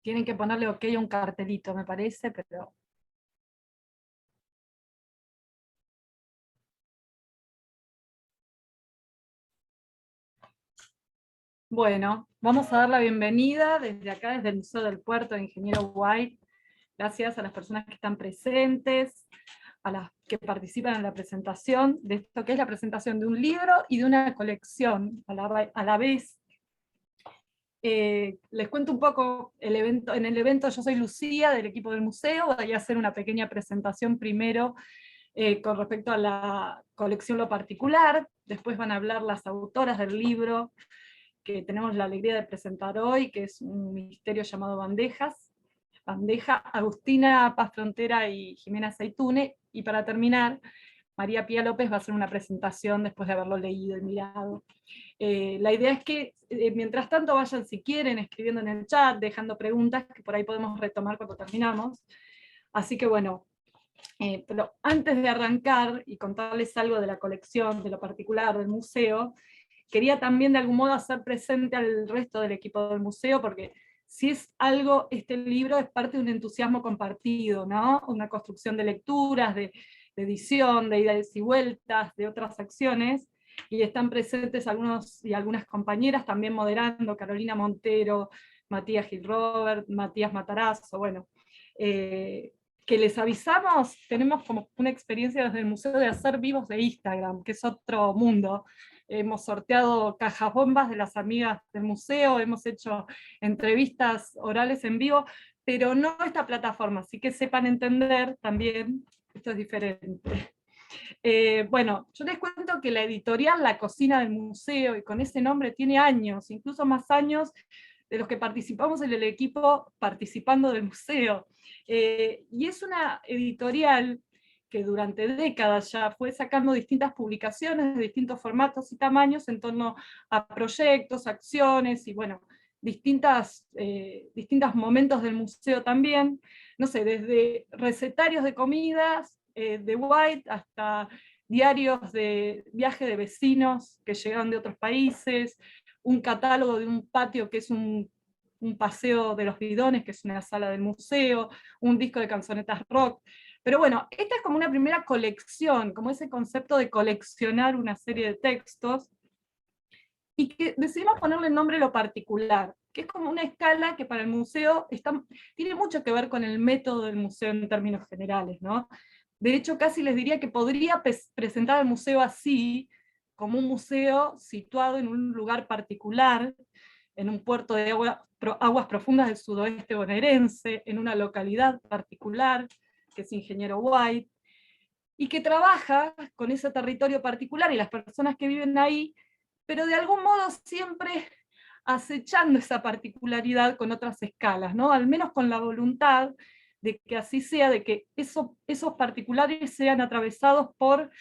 Tienen que ponerle ok a un cartelito, me parece, pero... Bueno, vamos a dar la bienvenida desde acá, desde el Museo del Puerto de Ingeniero White. Gracias a las personas que están presentes, a las que participan en la presentación de esto que es la presentación de un libro y de una colección a la vez. Les cuento un poco el evento. En el evento yo soy Lucía, del equipo del museo. Voy a hacer una pequeña presentación primero con respecto a la colección Lo Particular. Después van a hablar las autoras del libro que tenemos la alegría de presentar hoy, que es un misterio llamado Bandeja, Agustina Paz Frontera y Jimena Zeitune. Y para terminar, María Pía López va a hacer una presentación después de haberlo leído y mirado. La idea es que, mientras tanto, vayan, si quieren, escribiendo en el chat, dejando preguntas, que por ahí podemos retomar cuando terminamos. Así que bueno, pero antes de arrancar y contarles algo de la colección, de Lo Particular, del museo, quería también de algún modo hacer presente al resto del equipo del museo, porque si es algo, este libro es parte de un entusiasmo compartido, ¿no? Una construcción de lecturas, de edición, de idas y vueltas, de otras acciones, y están presentes algunos y algunas compañeras también moderando, Carolina Montero, Matías Gil Robert, Matías Matarazzo, bueno, que les avisamos, tenemos como una experiencia desde el museo de hacer vivos de Instagram, que es otro mundo. Hemos sorteado cajas bombas de las amigas del museo, hemos hecho entrevistas orales en vivo, pero no esta plataforma, así que sepan entender también, esto es diferente. Bueno, yo les cuento que la editorial La Cocina del Museo, y con ese nombre tiene años, incluso más años de los que participamos en el equipo participando del museo. Y es una editorial que durante décadas ya fue sacando distintas publicaciones de distintos formatos y tamaños en torno a proyectos, acciones y bueno, distintos momentos del museo también, no sé, desde recetarios de comidas de White hasta diarios de viaje de vecinos que llegaron de otros países, un catálogo de un patio que es un paseo de los bidones, que es una sala del museo, un disco de canzonetas rock. Pero bueno, esta es como una primera colección, como ese concepto de coleccionar una serie de textos, y que decidimos ponerle el nombre Lo Particular, que es como una escala que para el museo tiene mucho que ver con el método del museo en términos generales, ¿no? De hecho, casi les diría que podría presentar al museo así, como un museo situado en un lugar particular, en un puerto de aguas profundas del sudoeste bonaerense, en una localidad particular, que es Ingeniero White, y que trabaja con ese territorio particular y las personas que viven ahí, pero de algún modo siempre acechando esa particularidad con otras escalas, ¿no? Al menos con la voluntad de que así sea, de que esos particulares sean atravesados por,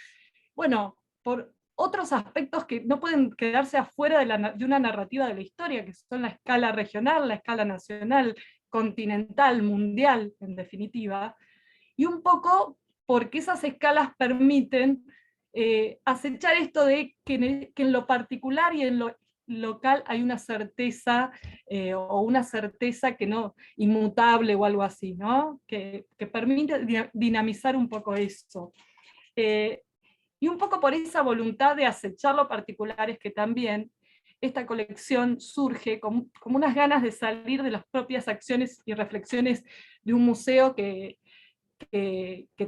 bueno, por otros aspectos que no pueden quedarse afuera de una narrativa de la historia, que son la escala regional, la escala nacional, continental, mundial, en definitiva, y un poco porque esas escalas permiten acechar esto de que en lo particular y en lo local hay una certeza o una certeza que no, inmutable o algo así, ¿no? Que permite dinamizar un poco eso. Eh, y un poco por esa voluntad de acechar lo particular es que también esta colección surge como unas ganas de salir de las propias acciones y reflexiones de un museo que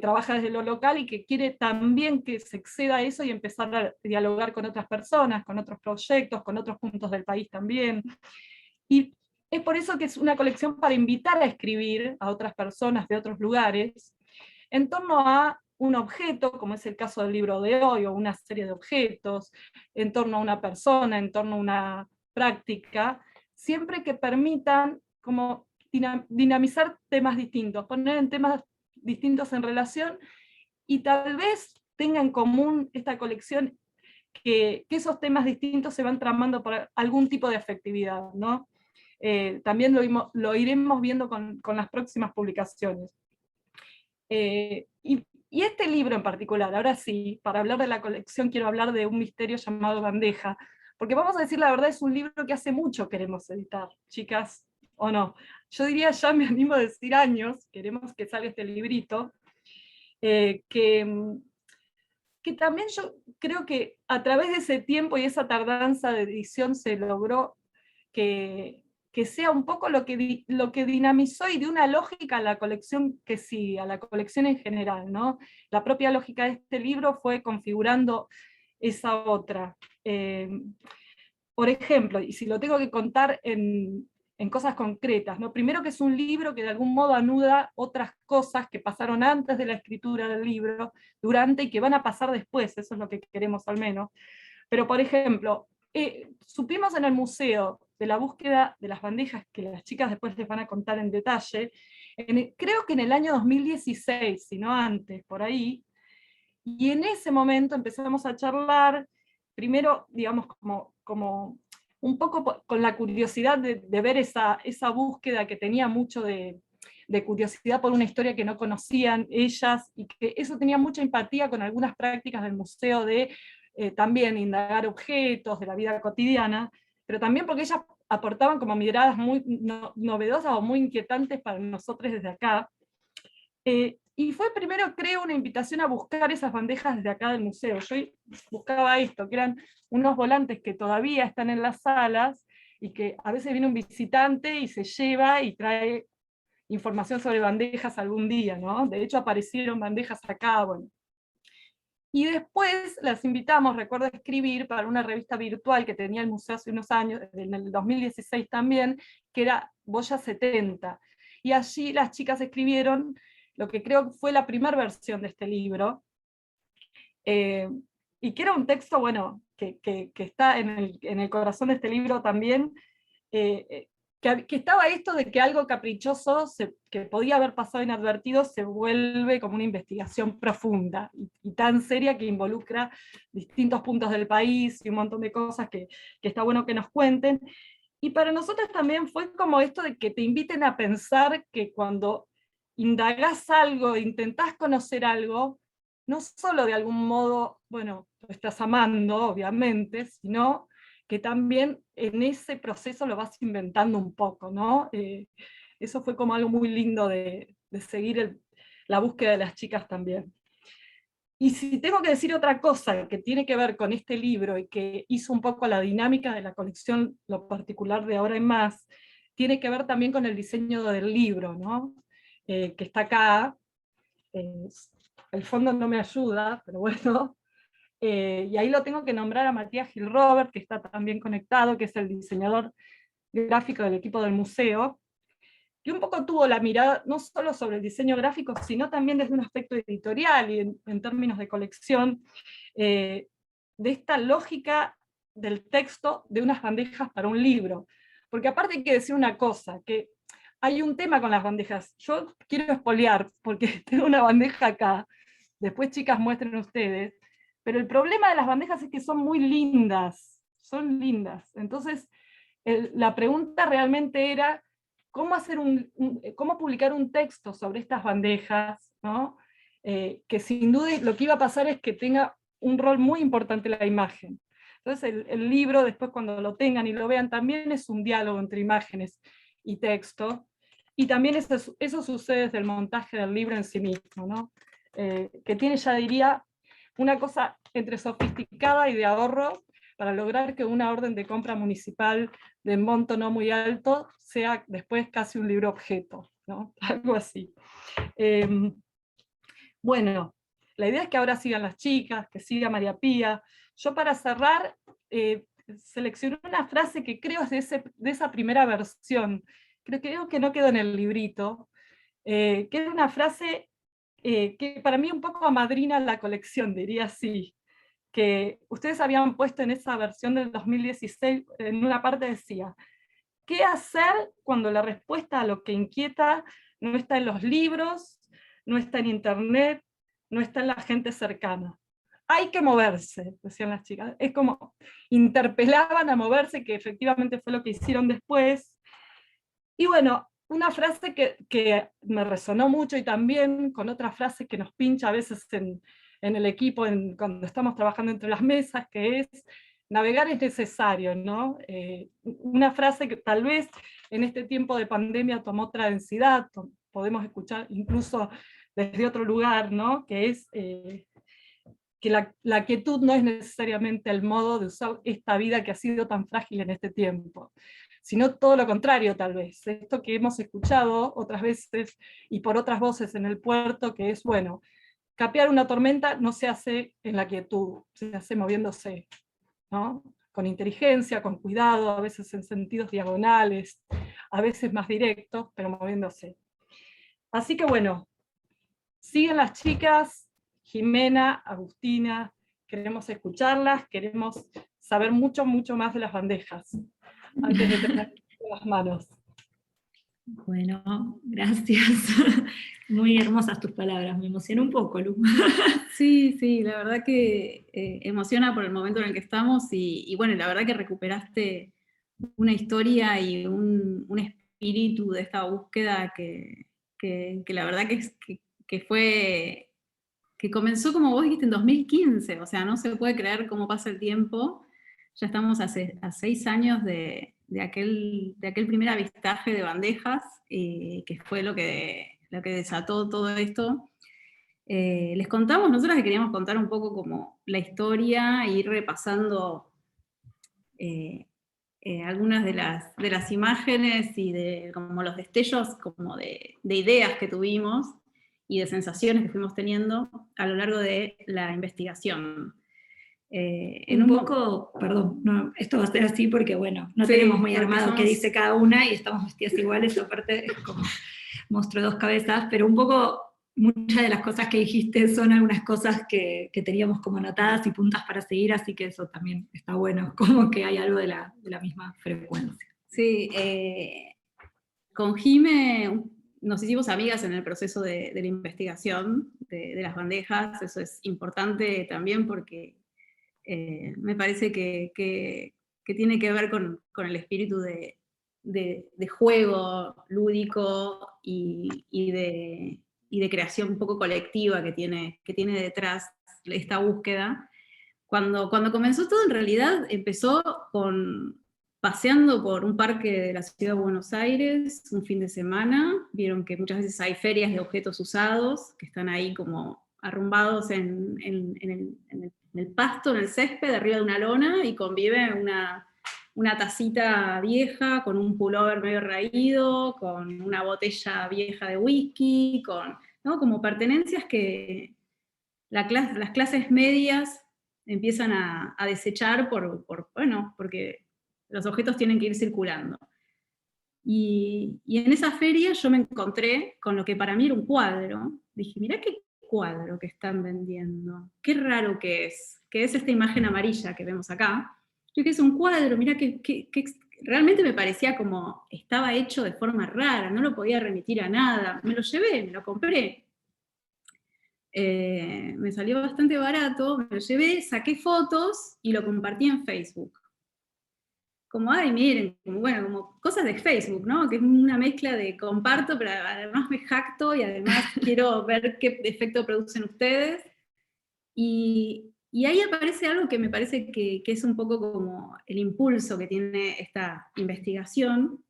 trabaja desde lo local y que quiere también que se exceda a eso y empezar a dialogar con otras personas, con otros proyectos, con otros puntos del país también. Y es por eso que es una colección para invitar a escribir a otras personas de otros lugares en torno a un objeto, como es el caso del libro de hoy, o una serie de objetos, en torno a una persona, en torno a una práctica, siempre que permitan como dinamizar temas distintos, poner en temas distintos en relación, y tal vez tenga en común esta colección que esos temas distintos se van tramando por algún tipo de afectividad, ¿no? También lo iremos viendo con las próximas publicaciones. Y este libro en particular, ahora sí, para hablar de la colección quiero hablar de un misterio llamado Bandeja, porque vamos a decir la verdad, es un libro que hace mucho queremos editar, chicas, ¿o no? Yo diría, ya me animo a decir años, queremos que salga este librito, eh, que, que también yo creo que a través de ese tiempo y esa tardanza de edición se logró que sea un poco lo que dinamizó y dio una lógica a la colección que sigue, a la colección en general, ¿no? La propia lógica de este libro fue configurando esa otra. Por ejemplo, y si lo tengo que contar en cosas concretas, ¿no? Primero que es un libro que de algún modo anuda otras cosas que pasaron antes de la escritura del libro, durante y que van a pasar después, eso es lo que queremos al menos. Pero por ejemplo, supimos en el museo de la búsqueda de las bandejas, que las chicas después les van a contar en detalle, creo que en el año 2016, si no antes, por ahí, y en ese momento empezamos a charlar, primero, digamos, como un poco con la curiosidad de ver esa búsqueda que tenía mucho de curiosidad por una historia que no conocían ellas, y que eso tenía mucha empatía con algunas prácticas del museo de también indagar objetos de la vida cotidiana, pero también porque ellas aportaban como miradas muy novedosas o muy inquietantes para nosotros desde acá. Y fue primero, creo, una invitación a buscar esas bandejas desde acá del museo. Yo buscaba esto, que eran unos volantes que todavía están en las salas, y que a veces viene un visitante y se lleva y trae información sobre bandejas algún día, ¿no? De hecho aparecieron bandejas acá, bueno. Y después las invitamos, recuerdo, a escribir para una revista virtual que tenía el museo hace unos años, en el 2016 también, que era Boya 70. Y allí las chicas escribieron lo que creo que fue la primera versión de este libro, eh, y que era un texto, bueno, que está en el corazón de este libro también, que estaba esto de que algo caprichoso que podía haber pasado inadvertido se vuelve como una investigación profunda y tan seria, que involucra distintos puntos del país y un montón de cosas que está bueno que nos cuenten. Y para nosotros también fue como esto de que te inviten a pensar que cuando indagás algo, intentás conocer algo, no solo de algún modo, bueno, lo estás amando, obviamente, sino que también en ese proceso lo vas inventando un poco, ¿no? Eso fue como algo muy lindo de seguir la búsqueda de las chicas también. Y si tengo que decir otra cosa que tiene que ver con este libro y que hizo un poco la dinámica de la colección, lo particular de Ahora en Más, tiene que ver también con el diseño del libro, ¿no? Que está acá. Eh, el fondo no me ayuda, pero bueno. Y ahí lo tengo que nombrar a Matías Gil Robert, que está también conectado, que es el diseñador gráfico del equipo del museo, que un poco tuvo la mirada no solo sobre el diseño gráfico, sino también desde un aspecto editorial y en términos de colección, de esta lógica del texto de unas bandejas para un libro. Porque aparte hay que decir una cosa, que hay un tema con las bandejas. Yo quiero espolear, porque tengo una bandeja acá, después chicas muestren ustedes, pero el problema de las bandejas es que son muy lindas, son lindas. Entonces, la pregunta realmente era, ¿cómo, cómo publicar un texto sobre estas bandejas? ¿No? Que sin duda lo que iba a pasar es que tenga un rol muy importante la imagen. Entonces el libro, después cuando lo tengan y lo vean, también es un diálogo entre imágenes y texto, y también eso sucede desde el montaje del libro en sí mismo, ¿no? Que tiene, ya diría, una cosa entre sofisticada y de ahorro, para lograr que una orden de compra municipal de monto no muy alto sea después casi un libro objeto, ¿no? Algo así. Bueno, la idea es que ahora sigan las chicas, que siga María Pía. Yo, para cerrar, seleccioné una frase que creo es de esa primera versión, creo que no quedó en el librito, que es una frase que para mí un poco amadrina la colección, diría así, que ustedes habían puesto en esa versión del 2016, en una parte decía: ¿qué hacer cuando la respuesta a lo que inquieta no está en los libros, no está en internet, no está en la gente cercana? Hay que moverse, decían las chicas. Es como interpelaban a moverse, que efectivamente fue lo que hicieron después. Y bueno, una frase que me resonó mucho, y también con otra frase que nos pincha a veces en el equipo cuando estamos trabajando entre las mesas, que es: navegar es necesario, ¿no? Una frase que tal vez en este tiempo de pandemia tomó otra densidad, podemos escuchar incluso desde otro lugar, ¿no? Que es que la quietud no es necesariamente el modo de usar esta vida que ha sido tan frágil en este tiempo, sino todo lo contrario tal vez. Esto que hemos escuchado otras veces y por otras voces en el puerto, que es, bueno, capear una tormenta no se hace en la quietud, se hace moviéndose, ¿no? Con inteligencia, con cuidado, a veces en sentidos diagonales, a veces más directos, pero moviéndose. Así que bueno, siguen las chicas, Jimena, Agustina, queremos escucharlas, queremos saber mucho, mucho más de las bandejas, antes de tener las manos. Bueno, gracias. Muy hermosas tus palabras, me emocionó un poco, Lu. Sí, sí, la verdad que emociona por el momento en el que estamos y bueno, la verdad que recuperaste una historia y un espíritu de esta búsqueda que la verdad que fue, que comenzó como vos dijiste en 2015, o sea, no se puede creer cómo pasa el tiempo. Ya estamos a 6 años de aquel primer avistaje de bandejas, que fue lo que desató todo esto. Les contamos, nosotros que queríamos contar un poco como la historia e ir repasando algunas de las imágenes y de como los destellos como de ideas que tuvimos y de sensaciones que fuimos teniendo a lo largo de la investigación. Un poco, perdón, no, esto va a ser así porque bueno, no sí, tenemos muy armado somos... qué dice cada una y estamos vestidas iguales, aparte es como monstruo de dos cabezas, pero un poco muchas de las cosas que dijiste son algunas cosas que teníamos como anotadas y puntas para seguir, así que eso también está bueno, como que hay algo de la misma frecuencia. Sí, con Jime nos hicimos amigas en el proceso de la investigación de las bandejas, eso es importante también porque me parece que tiene que ver con el espíritu de juego lúdico y de creación un poco colectiva que tiene detrás esta búsqueda. Cuando comenzó todo, en realidad empezó paseando por un parque de la ciudad de Buenos Aires un fin de semana. Vieron que muchas veces hay ferias de objetos usados que están ahí como arrumbados en el pasto, en el césped, arriba de una lona, y convive una tacita vieja con un pullover medio raído, con una botella vieja de whisky, ¿no? Como pertenencias que las clases medias empiezan a desechar porque los objetos tienen que ir circulando. Y en esa feria yo me encontré con lo que para mí era un cuadro. Dije, mirá qué cuadro que están vendiendo, qué raro que es esta imagen amarilla que vemos acá. Yo que es un cuadro, mirá que realmente me parecía como estaba hecho de forma rara, no lo podía remitir a nada. Me lo llevé, me lo compré. Me salió bastante barato, me lo llevé, saqué fotos y lo compartí en Facebook. Como, ay, miren, como cosas de Facebook, ¿no? Que es una mezcla de comparto, pero además me jacto y además quiero ver qué efecto producen ustedes. Y ahí aparece algo que me parece que es un poco como el impulso que tiene esta investigación,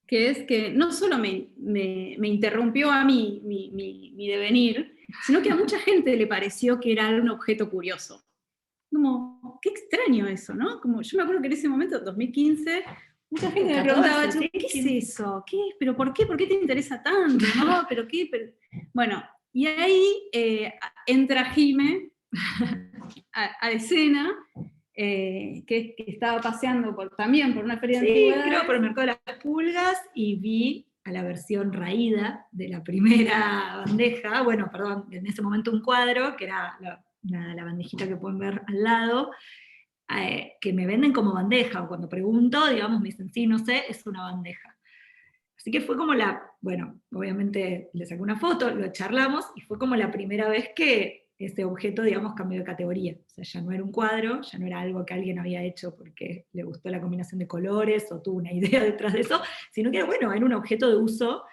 que es que no solo me interrumpió a mí mi devenir, sino que a mucha gente le pareció que era un objeto curioso. Como, qué extraño eso, ¿no? Como, yo me acuerdo que en ese momento, 2015, mucha gente me preguntaba, ¿qué es eso? ¿Qué? ¿Pero por qué? ¿Por qué te interesa tanto? ¿No? ¿Pero qué? Bueno, y ahí entra Jime a escena, que estaba paseando también por una feria de antigüedades. Creo por el mercado de las pulgas, y vi a la versión raída de la primera bandeja, bueno, perdón, en ese momento un cuadro, que era la bandejita que pueden ver al lado, que me venden como bandeja, o cuando pregunto, digamos, me dicen, sí, no sé, es una bandeja. Así que fue como bueno, obviamente le saqué una foto, lo charlamos, y fue como la primera vez que ese objeto, digamos, cambió de categoría. O sea, ya no era un cuadro, ya no era algo que alguien había hecho porque le gustó la combinación de colores o tuvo una idea detrás de eso, sino que, bueno, era un objeto de uso.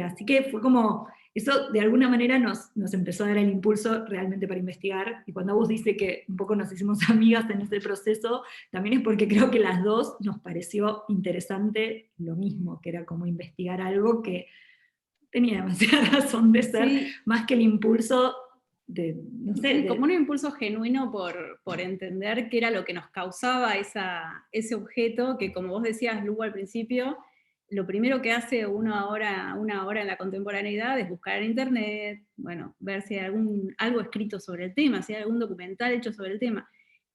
Así que fue como eso de alguna manera nos empezó a dar el impulso realmente para investigar, y cuando Agus dice que un poco nos hicimos amigas en ese proceso, también es porque creo que las dos nos pareció interesante lo mismo, que era como investigar algo que tenía demasiada razón de ser, Sí. más que el impulso de, no sé, Sí, como un impulso genuino por entender qué era lo que nos causaba ese objeto, que como vos decías, Lugo, al principio, lo primero que hace uno ahora, una hora en la contemporaneidad es buscar en internet, bueno, ver si hay algo escrito sobre el tema, si hay algún documental hecho sobre el tema.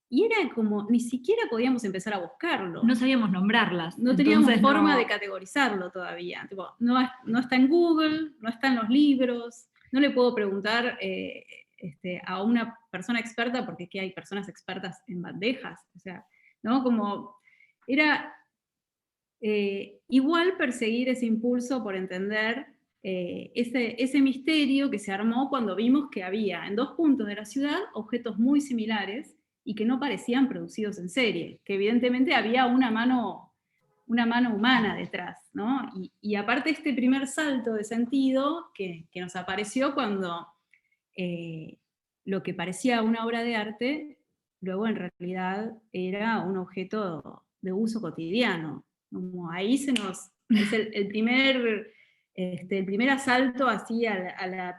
Y era como, ni siquiera podíamos empezar a buscarlo. no sabíamos nombrarlas. No teníamos entonces forma no- de categorizarlo todavía. Tipo, no está en Google, no está en los libros, no le puedo preguntar a una persona experta, porque aquí hay personas expertas en bandejas. O sea, ¿no? Como era igual perseguir ese impulso por entender ese misterio que se armó cuando vimos que había en 2 puntos de la ciudad objetos muy similares y que no parecían producidos en serie, que evidentemente había una mano humana detrás, ¿no? Y aparte este primer salto de sentido que nos apareció cuando lo que parecía una obra de arte, luego en realidad era un objeto de uso cotidiano. Como ahí es el primer asalto así a la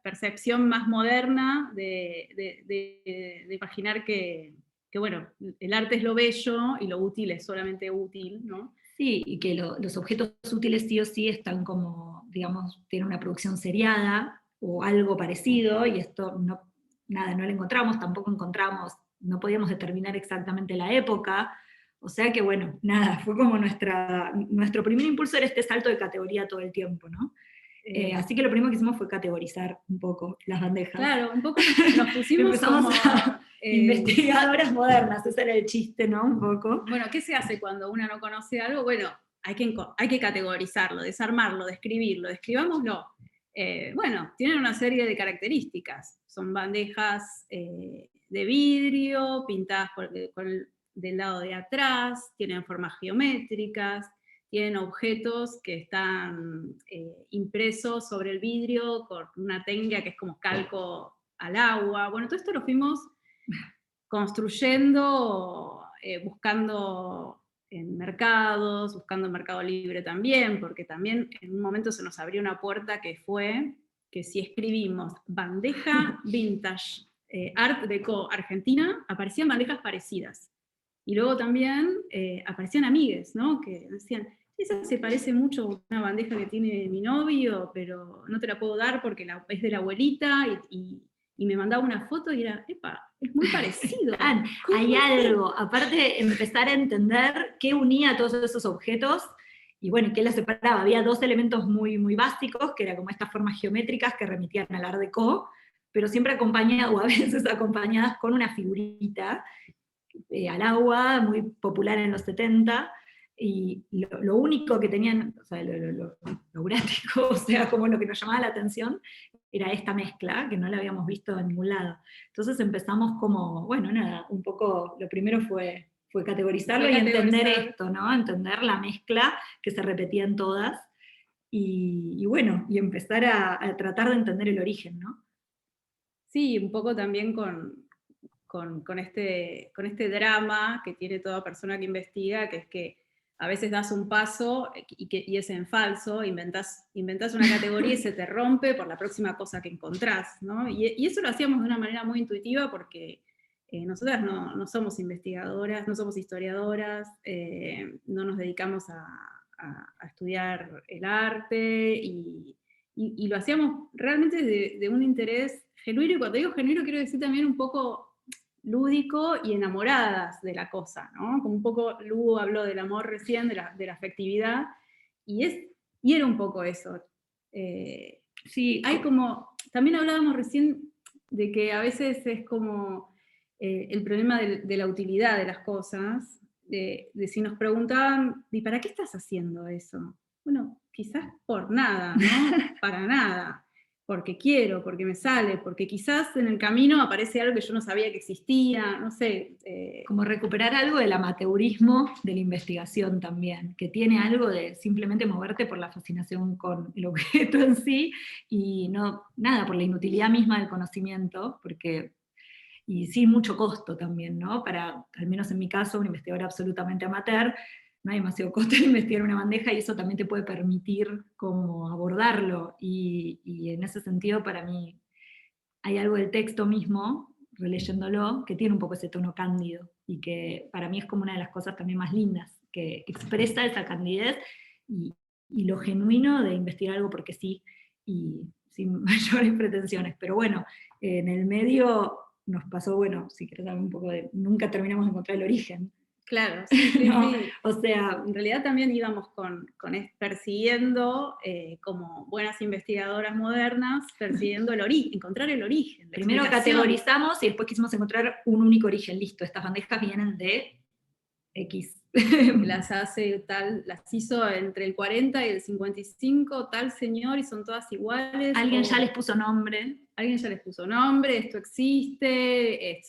percepción más moderna de imaginar que, bueno, el arte es lo bello y lo útil es solamente útil, ¿no? Sí, y que los objetos útiles sí o sí están como, digamos, tienen una producción seriada o algo parecido, y esto no lo encontramos, tampoco encontramos, no podíamos determinar exactamente la época, o sea que bueno, nada, fue como nuestro primer impulso era este salto de categoría todo el tiempo, ¿no? Así que lo primero que hicimos fue categorizar un poco las bandejas. Claro, un poco nos pusimos Empezamos como... a investigadoras modernas, ese era el chiste, ¿no? Un poco. Bueno, ¿qué se hace cuando una no conoce algo? Bueno, hay que categorizarlo, desarmarlo, describirlo, describámoslo. Bueno, tienen una serie de características. Son bandejas de vidrio, pintadas del lado de atrás, tienen formas geométricas, tienen objetos que están impresos sobre el vidrio con una técnica que es como calco al agua. Bueno, todo esto lo fuimos construyendo, buscando en mercados, buscando en Mercado Libre también, porque también en un momento se nos abrió una puerta que fue que si escribimos bandeja vintage Art Deco Argentina, aparecían bandejas parecidas. Y luego también aparecían amigues, ¿no? Que decían, esa se parece mucho a una bandeja que tiene mi novio, pero no te la puedo dar porque es de la abuelita, y me mandaba una foto y era, epa, es muy parecido. Hay algo, aparte empezar a entender qué unía todos esos objetos, y bueno, qué las separaba. Había 2 elementos muy, muy básicos, que eran como estas formas geométricas que remitían al Art Deco, pero siempre acompañadas, o a veces acompañadas con una figurita, al agua, muy popular en los 70, y lo único que tenían, o sea, lo gráfico, o sea, como lo que nos llamaba la atención, era esta mezcla, que no la habíamos visto en ningún lado. Entonces empezamos como, bueno, nada, un poco, lo primero fue categorizarlo y entender esto, ¿no? Entender la mezcla que se repetía en todas, y bueno, y empezar a tratar de entender el origen, ¿no? Sí, un poco también con este drama que tiene toda persona que investiga, que es que a veces das un paso y es en falso, inventás una categoría y se te rompe por la próxima cosa que encontrás, ¿no? Y eso lo hacíamos de una manera muy intuitiva porque nosotras no somos investigadoras, no somos historiadoras, no nos dedicamos a estudiar el arte, y lo hacíamos realmente de un interés genuino, y cuando digo genuino quiero decir también un poco lúdico y enamoradas de la cosa, ¿no? Como un poco, Lugo habló del amor recién, de la afectividad, y era un poco eso. Sí, hay como, también hablábamos recién de que a veces es como el problema de la utilidad de las cosas, de si nos preguntaban, ¿y para qué estás haciendo eso? Bueno, quizás por nada, ¿no? Para nada. porque quiero, porque me sale, porque quizás en el camino aparece algo que yo no sabía que existía, no sé. Como recuperar algo del amateurismo de la investigación también, que tiene algo de simplemente moverte por la fascinación con el objeto en sí, y no, nada, por la inutilidad misma del conocimiento, porque, y sin mucho costo también, ¿no? Para, al menos en mi caso, un investigador absolutamente amateur, no hay demasiado costo en investigar una bandeja, y eso también te puede permitir como abordarlo, y en ese sentido para mí hay algo del texto mismo, releyéndolo, que tiene un poco ese tono cándido, y que para mí es como una de las cosas también más lindas, que expresa esa candidez y lo genuino de investigar algo porque sí, y sin mayores pretensiones. Pero bueno, en el medio nos pasó, bueno, si querés hablar un poco de, nunca terminamos de encontrar el origen. Claro, sí, sí, ¿No? sí. O sea, en realidad también íbamos persiguiendo, como buenas investigadoras modernas, persiguiendo el origen, encontrar el origen. Primero categorizamos y después quisimos encontrar un único origen. Listo, estas bandejas vienen de X. Las hizo entre el 40 y el 55 tal señor y son todas iguales. Alguien ya les puso nombre. Alguien ya les puso nombre, esto existe,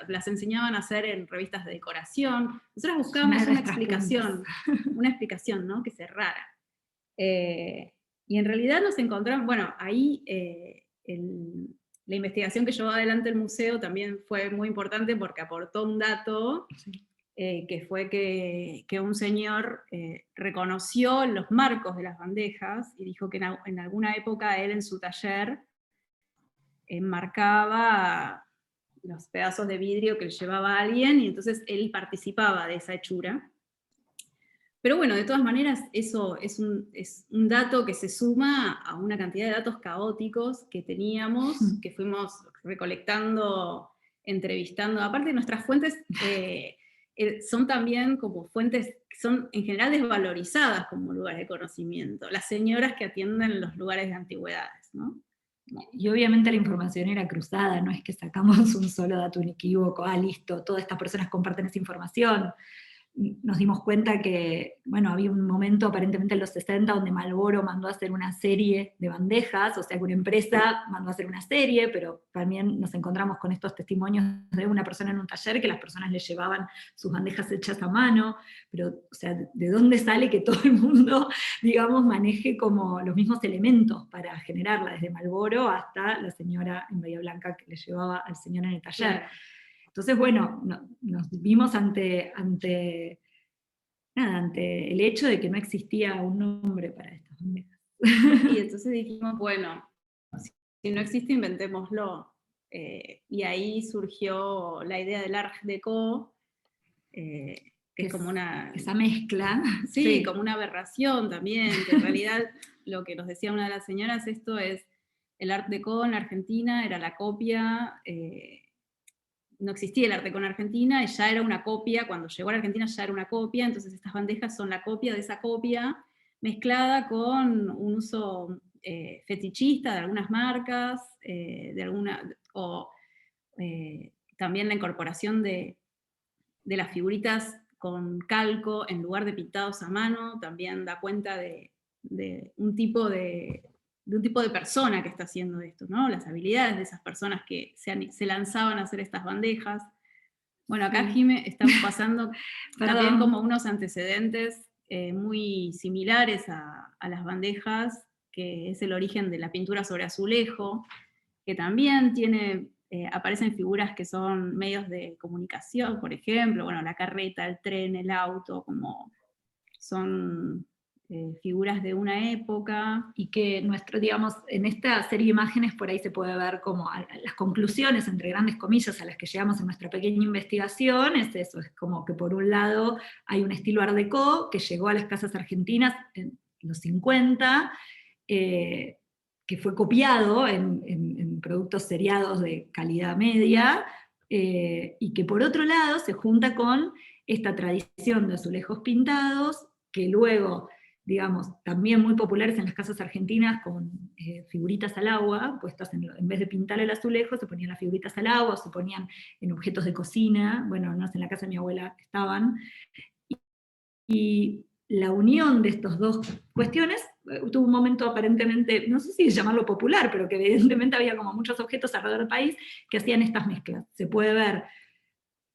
las enseñaban a hacer en revistas de decoración. Nosotros buscábamos una explicación, ¿no? Que cerrara. Y en realidad nos encontramos, bueno, ahí la investigación que llevó adelante el museo también fue muy importante porque aportó un dato, que fue que un señor reconoció los marcos de las bandejas y dijo que en alguna época él en su taller enmarcaba los pedazos de vidrio que le llevaba a alguien, y entonces él participaba de esa hechura. Pero bueno, de todas maneras, eso es un dato que se suma a una cantidad de datos caóticos que teníamos, que fuimos recolectando, entrevistando. Aparte, nuestras fuentes son también como fuentes que son en general desvalorizadas como lugares de conocimiento. Las señoras que atienden los lugares de antigüedades, ¿no? Y obviamente la información era cruzada, no es que sacamos un solo dato inequívoco, listo, todas estas personas comparten esa información. Nos dimos cuenta que, bueno, había un momento aparentemente en los 60 donde Marlboro mandó a hacer una serie de bandejas, o sea que una empresa mandó a hacer una serie, pero también nos encontramos con estos testimonios de una persona en un taller que las personas le llevaban sus bandejas hechas a mano, pero, o sea, ¿de dónde sale que todo el mundo, digamos, maneje como los mismos elementos para generarla, desde Marlboro hasta la señora en Bahía Blanca que le llevaba al señor en el taller? Claro. Entonces, bueno, nos vimos ante el hecho de que no existía un nombre para estas bandejas. Y entonces dijimos, bueno, si no existe, inventémoslo. Y ahí surgió la idea del Art Deco, que es como una... Esa mezcla. Sí, como una aberración también, que en realidad lo que nos decía una de las señoras, esto es, el Art Deco en Argentina era la copia... no existía el Art Deco en Argentina, y ya era una copia, cuando llegó a la Argentina ya era una copia, entonces estas bandejas son la copia de esa copia, mezclada con un uso fetichista de algunas marcas, también la incorporación de las figuritas con calco en lugar de pintados a mano, también da cuenta de un tipo de persona que está haciendo esto, ¿no? Las habilidades de esas personas que se lanzaban a hacer estas bandejas. Bueno, acá, Sí. Jime, estamos pasando también como unos antecedentes muy similares a las bandejas, que es el origen de la pintura sobre azulejo, que también aparecen figuras que son medios de comunicación, por ejemplo, bueno, la carreta, el tren, el auto, como son figuras de una época. Y que digamos, en esta serie de imágenes por ahí se puede ver como las conclusiones, entre grandes comillas, a las que llegamos en nuestra pequeña investigación, es eso, es como que por un lado hay un estilo Art Deco que llegó a las casas argentinas en los 50, que fue copiado en productos seriados de calidad media, y que por otro lado se junta con esta tradición de azulejos pintados, que luego, digamos, también muy populares en las casas argentinas, con figuritas al agua, puestas en vez de pintar el azulejo, se ponían las figuritas al agua, se ponían en objetos de cocina, bueno, no sé, en la casa de mi abuela estaban, y la unión de estas dos cuestiones tuvo un momento aparentemente, no sé si llamarlo popular, pero que evidentemente había como muchos objetos alrededor del país que hacían estas mezclas. Se puede ver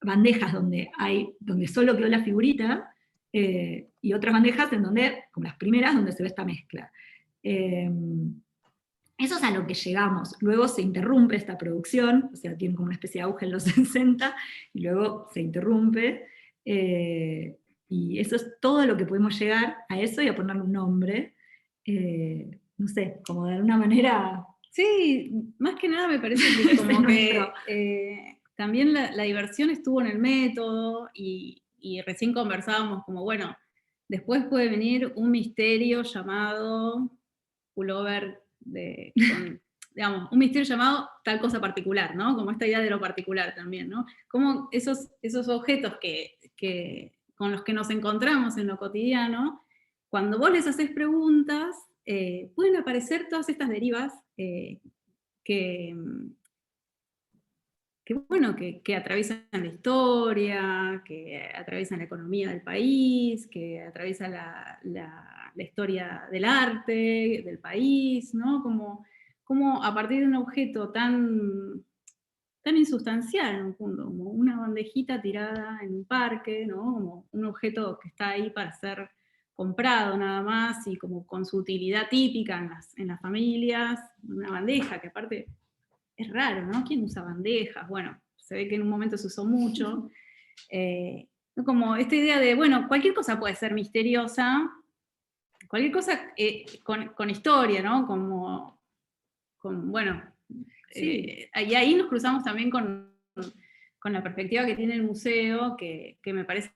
bandejas donde solo quedó la figurita, y otras bandejas en donde, como las primeras, donde se ve esta mezcla. Eso es a lo que llegamos. Luego se interrumpe esta producción, o sea, tiene como una especie de auge en los 60, y luego se interrumpe, y eso es todo lo que pudimos llegar a eso y a ponerle un nombre. No sé, como de alguna manera... Sí, más que nada me parece que como que también la diversión estuvo en el método, y recién conversábamos como, bueno, después puede venir un misterio llamado pullover, digamos, un misterio llamado tal cosa particular, ¿no? Como esta idea de lo particular también, ¿no? Como esos objetos con los que nos encontramos en lo cotidiano, cuando vos les haces preguntas, pueden aparecer todas estas derivas que atraviesan la historia, que atraviesan la economía del país, que atraviesan la historia del arte, del país, ¿no? Como a partir de un objeto tan insustancial en un punto, como una bandejita tirada en un parque, ¿no? Como un objeto que está ahí para ser comprado nada más, y como con su utilidad típica en las familias, una bandeja que aparte es raro, ¿no? ¿Quién usa bandejas? Bueno, se ve que en un momento se usó mucho. Como esta idea de, bueno, cualquier cosa puede ser misteriosa, cualquier cosa con historia, ¿no? Bueno, sí. Y ahí nos cruzamos también con la perspectiva que tiene el museo, que me parece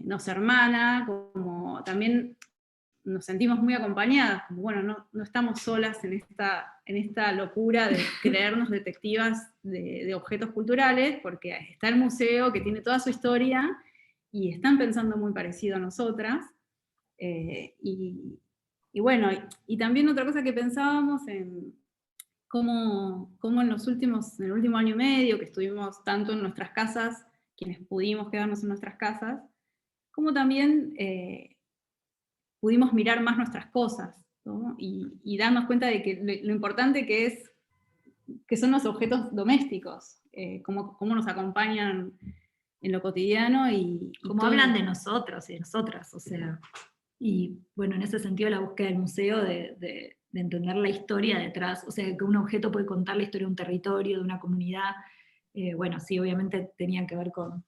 nos hermana, como también nos sentimos muy acompañadas, como bueno, no estamos solas en esta locura de creernos detectivas de objetos culturales, porque está el museo que tiene toda su historia, y están pensando muy parecido a nosotras. Y bueno, y también otra cosa que pensábamos en cómo en el último año y medio, que estuvimos tanto en nuestras casas, quienes pudimos quedarnos en nuestras casas, como también pudimos mirar más nuestras cosas, ¿no? Y darnos cuenta de que lo importante que son los objetos domésticos, cómo nos acompañan en lo cotidiano, y como hablan de nosotros y de nosotras, o sea, y bueno, en ese sentido la búsqueda del museo de entender la historia detrás, o sea, que un objeto puede contar la historia de un territorio, de una comunidad, bueno, sí, obviamente tenía que ver con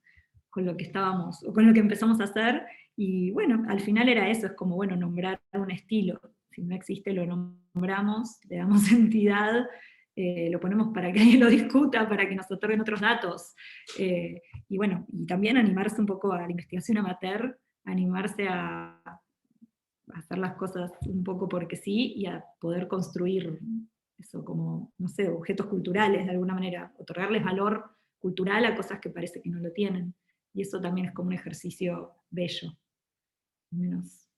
lo que estábamos, o con lo que empezamos a hacer, y bueno, al final era eso, es como, bueno, nombrar un estilo, si no existe lo nombramos, le damos entidad, lo ponemos para que alguien lo discuta, para que nos otorguen otros datos, y bueno, y también animarse un poco a la investigación amateur, animarse a hacer las cosas un poco porque sí, y a poder construir eso como, no sé, objetos culturales de alguna manera, otorgarles valor cultural a cosas que parece que no lo tienen. Y eso también es como un ejercicio bello. Al menos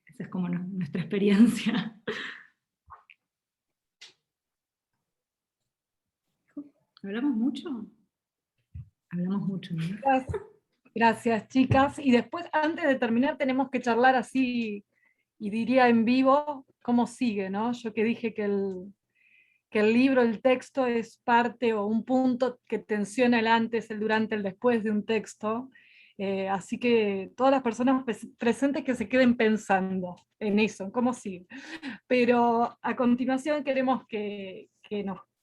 esa es como nuestra experiencia. ¿Hablamos mucho? Hablamos mucho, ¿no? Gracias, chicas. Y después, antes de terminar, tenemos que charlar así, y diría en vivo, cómo sigue, ¿no? Yo que dije que el libro, el texto, es parte o un punto que tensiona el antes, el durante, el después de un texto. Así que todas las personas presentes que se queden pensando en eso, en cómo sigue. Pero a continuación queremos que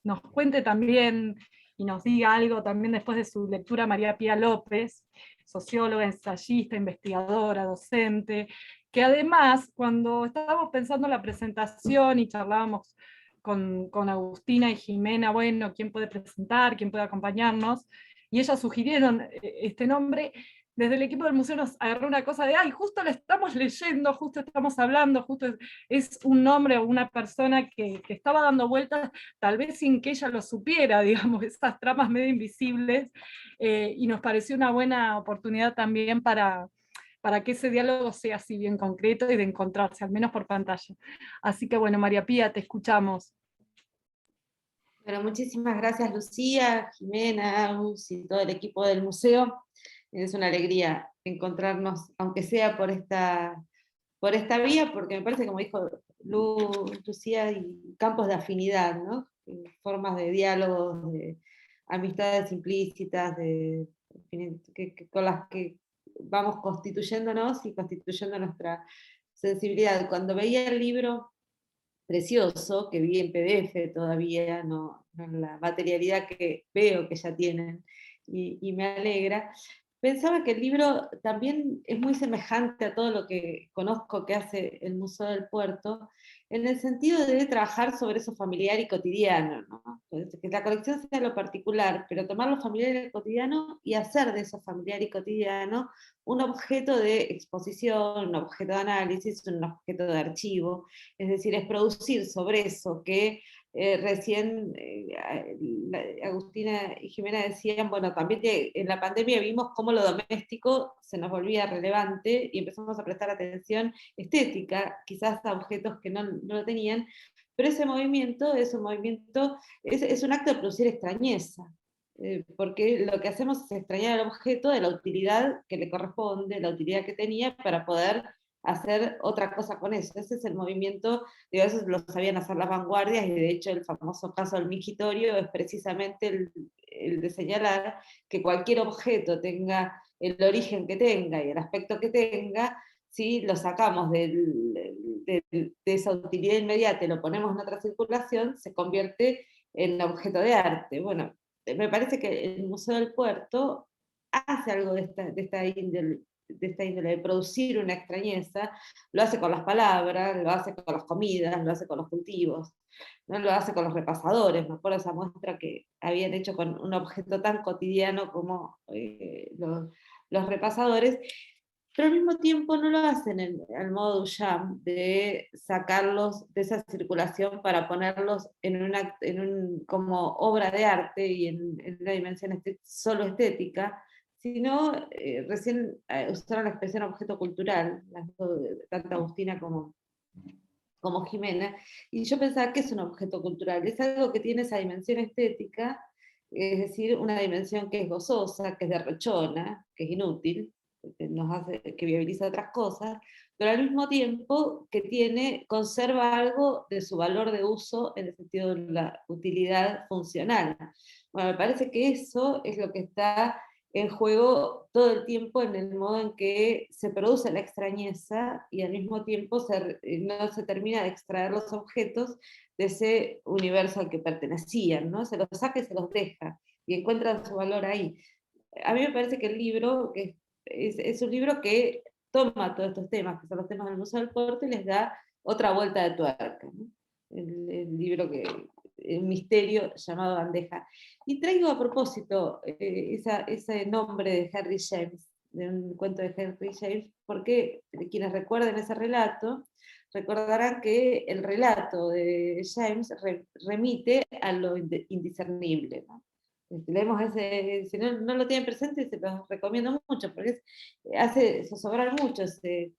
nos cuente también y nos diga algo también después de su lectura María Pía López, socióloga, ensayista, investigadora, docente, que además cuando estábamos pensando en la presentación y charlábamos con Agustina y Jimena, bueno, quién puede presentar, quién puede acompañarnos, y ellas sugirieron este nombre, desde el equipo del museo nos agarró una cosa de, ay, justo lo estamos leyendo, justo estamos hablando, justo es un nombre o una persona que estaba dando vueltas, tal vez sin que ella lo supiera, digamos, esas tramas medio invisibles, y nos pareció una buena oportunidad también para que ese diálogo sea así bien concreto y de encontrarse, al menos por pantalla. Así que bueno, María Pía, te escuchamos. Bueno, muchísimas gracias Lucía, Jimena, Agus y todo el equipo del museo. Es una alegría encontrarnos, aunque sea por esta por esta vía, porque me parece, como dijo Lucía, hay campos de afinidad, ¿no? Formas de diálogo, de amistades implícitas, con las que vamos constituyéndonos y constituyendo nuestra sensibilidad. Cuando veía el libro precioso, que vi en PDF todavía, no en la materialidad que veo que ya tienen, y me alegra, pensaba que el libro también es muy semejante a todo lo que conozco que hace el Museo del Puerto, en el sentido de trabajar sobre eso familiar y cotidiano, ¿no? Que la colección sea lo particular, pero tomar lo familiar y lo cotidiano y hacer de eso familiar y cotidiano un objeto de exposición, un objeto de análisis, un objeto de archivo, es decir, es producir sobre eso que recién Agustina y Jimena decían, bueno, también en la pandemia vimos cómo lo doméstico se nos volvía relevante y empezamos a prestar atención estética, quizás a objetos que no lo tenían, pero ese movimiento es un movimiento, es un acto de producir extrañeza, porque lo que hacemos es extrañar al objeto de la utilidad que le corresponde, la utilidad que tenía para poder hacer otra cosa con eso. Ese es el movimiento, digo, eso lo sabían hacer las vanguardias, y de hecho el famoso caso del mingitorio es precisamente el de señalar que cualquier objeto, tenga el origen que tenga y el aspecto que tenga, si lo sacamos de esa utilidad inmediata y lo ponemos en otra circulación, se convierte en objeto de arte. Bueno, me parece que el Museo del Puerto hace algo de esta índole, de producir una extrañeza, lo hace con las palabras, lo hace con las comidas, lo hace con los cultivos, ¿no? Lo hace con los repasadores. Me acuerdo esa muestra que habían hecho con un objeto tan cotidiano como los repasadores, pero al mismo tiempo no lo hacen al modo Duchamp, de sacarlos de esa circulación para ponerlos como obra de arte y en una dimensión solo estética, sino recién usaron la expresión objeto cultural, tanto Agustina como Jimena, y yo pensaba que es un objeto cultural, es algo que tiene esa dimensión estética, es decir, una dimensión que es gozosa, que es derrochona, que es inútil, que viabiliza otras cosas, pero al mismo tiempo que conserva algo de su valor de uso en el sentido de la utilidad funcional. Bueno, me parece que eso es lo que está en juego todo el tiempo, en el modo en que se produce la extrañeza y al mismo tiempo no se termina de extraer los objetos de ese universo al que pertenecían, ¿no? Se los saca y se los deja, y encuentran su valor ahí. A mí me parece que el libro es un libro que toma todos estos temas, que son los temas del Museo del Puerto, y les da otra vuelta de tuerca, ¿no? El libro el misterio llamado Bandeja. Y traigo a propósito ese nombre de Henry James, de un cuento de Henry James, porque quienes recuerden ese relato, recordarán que el relato de James remite a lo indiscernible, ¿no? Leemos si no lo tienen presente, se los recomiendo mucho, porque hace zozobrar mucho ese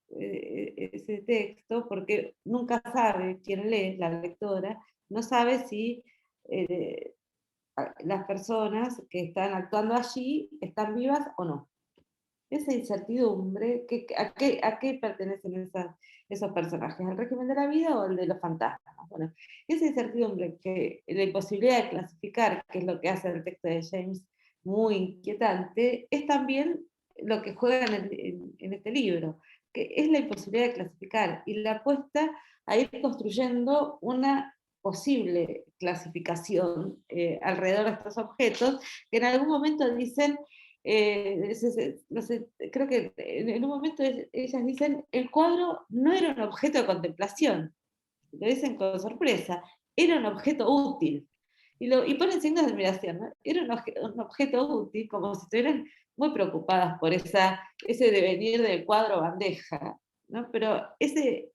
texto, porque nunca sabe quién lee, la lectora, no sabe si las personas que están actuando allí están vivas o no. Esa incertidumbre, ¿a qué pertenecen esos personajes? ¿Al régimen de la vida o al de los fantasmas? Bueno, esa incertidumbre, la imposibilidad de clasificar, que es lo que hace el texto de James muy inquietante, es también lo que juega en este libro, que es la imposibilidad de clasificar y la apuesta a ir construyendo una posible clasificación alrededor de estos objetos, que en algún momento dicen, no sé, creo que en un momento ellas dicen, el cuadro no era un objeto de contemplación, lo dicen con sorpresa, era un objeto útil. Y ponen signos de admiración, ¿no? Era un objeto útil, como si estuvieran muy preocupadas por ese devenir del cuadro bandeja, ¿no? Pero ese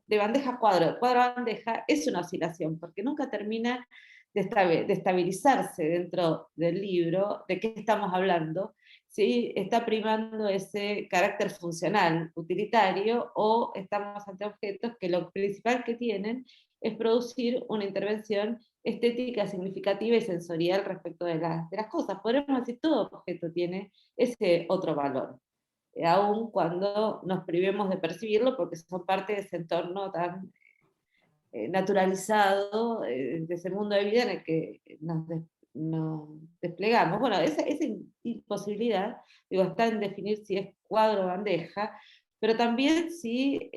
de bandeja a cuadro a bandeja, es una oscilación, porque nunca termina de estabilizarse dentro del libro, de qué estamos hablando, si está primando ese carácter funcional, utilitario, o estamos ante objetos que lo principal que tienen es producir una intervención estética significativa y sensorial respecto de las cosas. Podemos decir, todo objeto tiene ese otro valor. aun cuando nos privemos de percibirlo, porque son parte de ese entorno tan naturalizado, de ese mundo de vida en el que nos desplegamos. Bueno, esa imposibilidad, digo, está en definir si es cuadro o bandeja, pero también si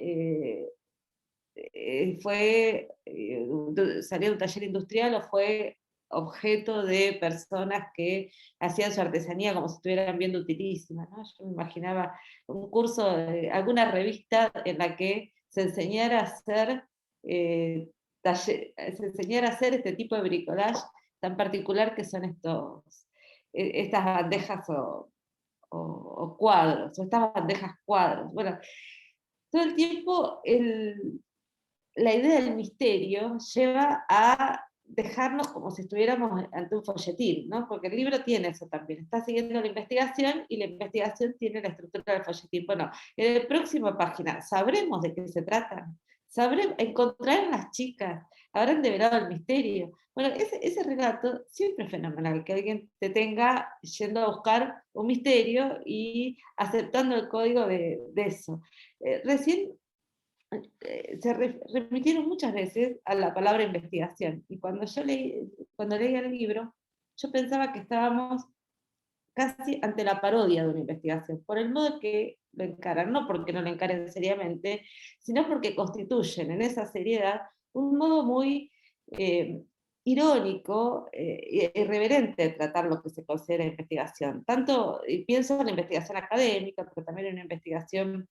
salió de un taller industrial o fue objeto de personas que hacían su artesanía como si estuvieran viendo utilísima, ¿no? Yo me imaginaba un curso, alguna revista en la que se enseñara a hacer, se enseñara a hacer este tipo de bricolage tan particular que son estas bandejas o cuadros, o estas bandejas cuadros. Bueno, todo el tiempo la idea del misterio lleva a dejarnos como si estuviéramos ante un folletín, ¿no? Porque el libro tiene eso también, está siguiendo la investigación y la investigación tiene la estructura del folletín. Bueno, en la próxima página, ¿sabremos de qué se trata? ¿Encontrarán las chicas? ¿Habrán develado el misterio? Bueno, ese relato siempre es fenomenal, que alguien te tenga yendo a buscar un misterio y aceptando el código de eso. Recién se remitieron muchas veces a la palabra investigación, y cuando leía el libro, yo pensaba que estábamos casi ante la parodia de una investigación, por el modo que lo encaran, no porque no lo encaren seriamente, sino porque constituyen en esa seriedad un modo muy irónico e irreverente de tratar lo que se considera investigación. Tanto, y pienso en la investigación académica, pero también en una investigación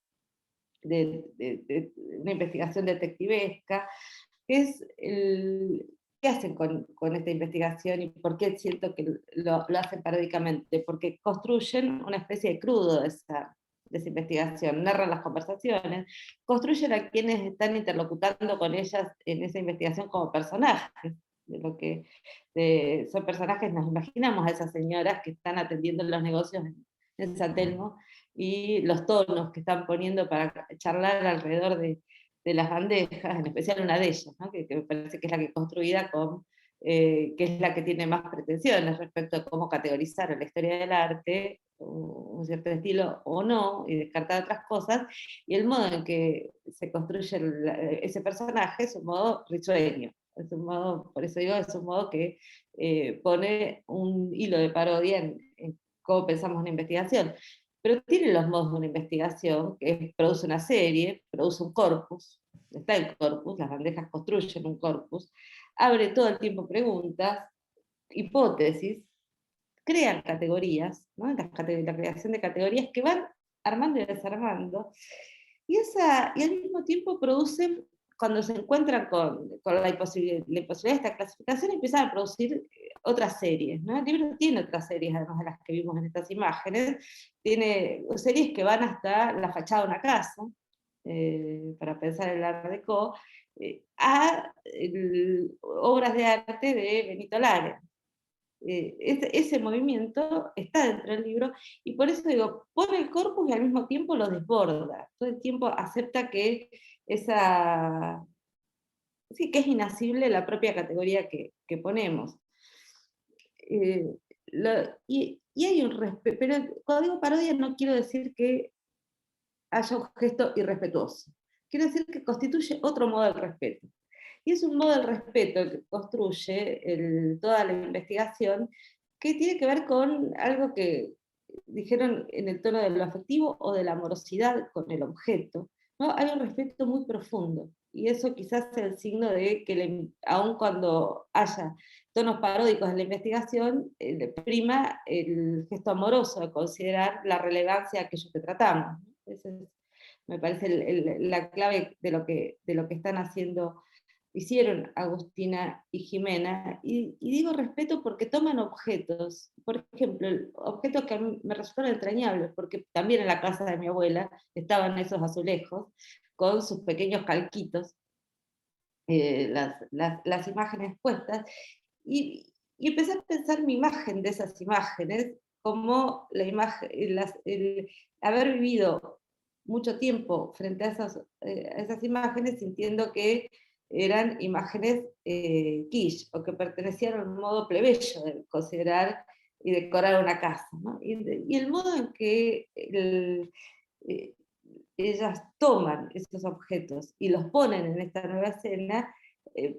una investigación detectivesca, que es ¿qué hacen con esta investigación y por qué siento que lo hacen paródicamente? Porque construyen una especie de crudo de esa investigación, narran las conversaciones, construyen a quienes están interlocutando con ellas en esa investigación como personajes, son personajes, nos imaginamos a esas señoras que están atendiendo los negocios en San Telmo, y los tonos que están poniendo para charlar alrededor de las bandejas, en especial una de ellas, ¿no? que me parece que es la que construida que es la que tiene más pretensiones respecto a cómo categorizar en la historia del arte un cierto estilo o no, y descartar otras cosas, y el modo en que se construye ese personaje es un modo risueño, es un modo, por eso digo, es un modo que pone un hilo de parodia en cómo pensamos una investigación. Pero tiene los modos de una investigación, que produce una serie, produce un corpus, está el corpus, las bandejas construyen un corpus, abre todo el tiempo preguntas, hipótesis, crean categorías, ¿no? La creación de categorías que van armando y desarmando, y al mismo tiempo producen, cuando se encuentran con la imposibilidad de esta clasificación, empiezan a producir otras series, ¿no? El libro tiene otras series, además de las que vimos en estas imágenes, tiene series que van hasta la fachada de una casa, para pensar el Art Deco, obras de arte de Benito Lara. Ese movimiento está dentro del libro, y por eso digo, pone el corpus y al mismo tiempo lo desborda, todo el tiempo acepta que sí, que es inasible la propia categoría que ponemos. Y hay un respeto, pero cuando digo parodia no quiero decir que haya un gesto irrespetuoso, quiero decir que constituye otro modo del respeto. Y es un modo del respeto el que construye toda la investigación, que tiene que ver con algo que dijeron en el tono de lo afectivo o de la amorosidad con el objeto, ¿no? Hay un respeto muy profundo, y eso quizás sea el signo de que aun cuando haya tonos paródicos en la investigación, prima el gesto amoroso de considerar la relevancia de aquello que tratamos, ¿no? Esa es, me parece, la clave de lo que están hicieron Agustina y Jimena, y digo respeto porque toman objetos, por ejemplo, objetos que a mí me resultaron entrañables, porque también en la casa de mi abuela estaban esos azulejos, con sus pequeños calquitos, las imágenes puestas, y empecé a pensar mi imagen de esas imágenes, como la imagen, el haber vivido mucho tiempo frente a esas imágenes, sintiendo que eran imágenes quiche, o que pertenecían a un modo plebeyo de considerar y decorar una casa, ¿no? Y el modo en que ellas toman esos objetos y los ponen en esta nueva escena,